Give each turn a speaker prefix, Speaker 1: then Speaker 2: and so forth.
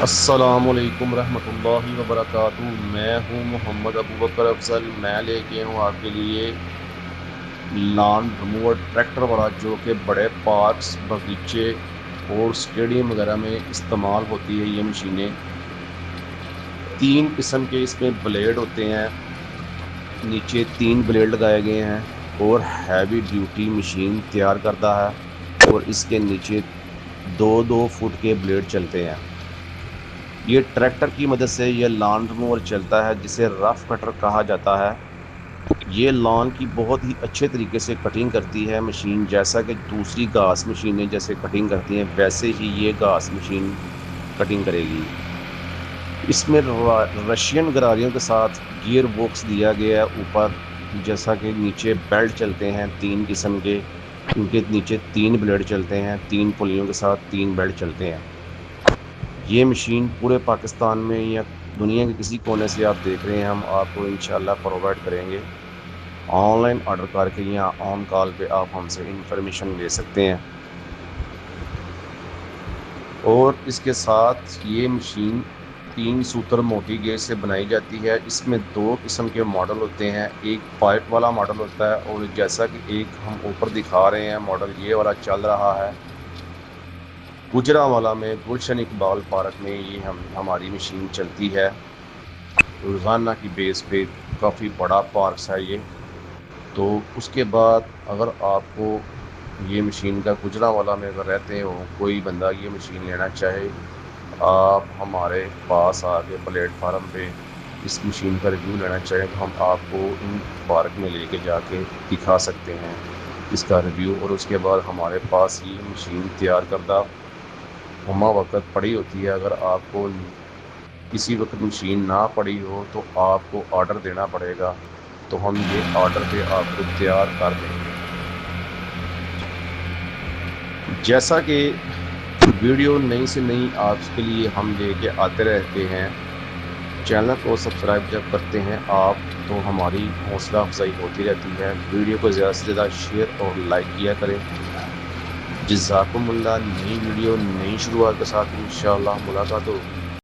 Speaker 1: السلام علیکم رحمۃ اللہ وبرکاتہ۔ میں ہوں محمد ابو بکر افضل۔ میں لے کے ہوں آپ کے لیے لان ریموور ٹریکٹر والا، جو کہ بڑے پارکس، باغیچے اور اسٹیڈیم وغیرہ میں استعمال ہوتی ہے۔ یہ مشینیں تین قسم کے اس میں بلیڈ ہوتے ہیں، نیچے تین بلیڈ لگائے گئے ہیں اور ہیوی ڈیوٹی مشین تیار کرتا ہے، اور اس کے نیچے 2 فٹ کے بلیڈ چلتے ہیں۔ یہ ٹریکٹر کی مدد سے یہ لان ریموور چلتا ہے، جسے رف کٹر کہا جاتا ہے۔ یہ لان کی بہت ہی اچھے طریقے سے کٹنگ کرتی ہے مشین، جیسا کہ دوسری گھاس مشینیں جیسے کٹنگ کرتی ہیں ویسے ہی یہ گھاس مشین کٹنگ کرے گی۔ اس میں رشین گراریوں کے ساتھ گیئر باکس دیا گیا ہے اوپر، جیسا کہ نیچے بیلٹ چلتے ہیں تین قسم کے، کیونکہ نیچے تین بلیڈ چلتے ہیں، تین پلیوں کے ساتھ تین بیلٹ چلتے ہیں۔ یہ مشین پورے پاکستان میں یا دنیا کے کسی کونے سے آپ دیکھ رہے ہیں، ہم آپ کو انشاءاللہ پرووائڈ کریں گے۔ آن لائن آرڈر کر کے یا آن کال پہ آپ ہم سے انفارمیشن لے سکتے ہیں۔ اور اس کے ساتھ یہ مشین 3 سوتر موٹی گیج سے بنائی جاتی ہے۔ اس میں 2 قسم کے ماڈل ہوتے ہیں، ایک پائپ والا ماڈل ہوتا ہے، اور جیسا کہ ایک ہم اوپر دکھا رہے ہیں ماڈل یہ والا چل رہا ہے گجرانوالہ میں، گلشن اقبال پارک میں یہ ہماری مشین چلتی ہے روزانہ کی بیس پہ۔ کافی بڑا پارکس ہے یہ۔ تو اس کے بعد اگر آپ کو یہ مشین کا گجرانوالہ میں اگر رہتے ہو کوئی بندہ یہ مشین لینا چاہے، آپ ہمارے پاس آ کے پلیٹ فارم پہ اس مشین کا ریویو لینا چاہیں تو ہم آپ کو ان پارک میں لے کے جا کے دکھا سکتے ہیں اس کا ریویو۔ اور اس کے بعد ہمارے پاس یہ مشین تیار کردہ ہمہ وقت پڑی ہوتی ہے۔ اگر آپ کو کسی وقت مشین نہ پڑی ہو تو آپ کو آرڈر دینا پڑے گا، تو ہم یہ آرڈر پہ آپ کو تیار کر دیں گے۔ جیسا کہ ویڈیو نئی سے نئی آپ کے لیے ہم لے کے آتے رہتے ہیں، چینل کو سبسکرائب جب کرتے ہیں آپ تو ہماری حوصلہ افزائی ہوتی رہتی ہے۔ ویڈیو کو زیادہ سے زیادہ شیئر اور لائک کیا کریں۔ جزاکم اللہ۔ نئی ویڈیو نئی شروعات کے ساتھ انشاءاللہ ملاقات ہوگی۔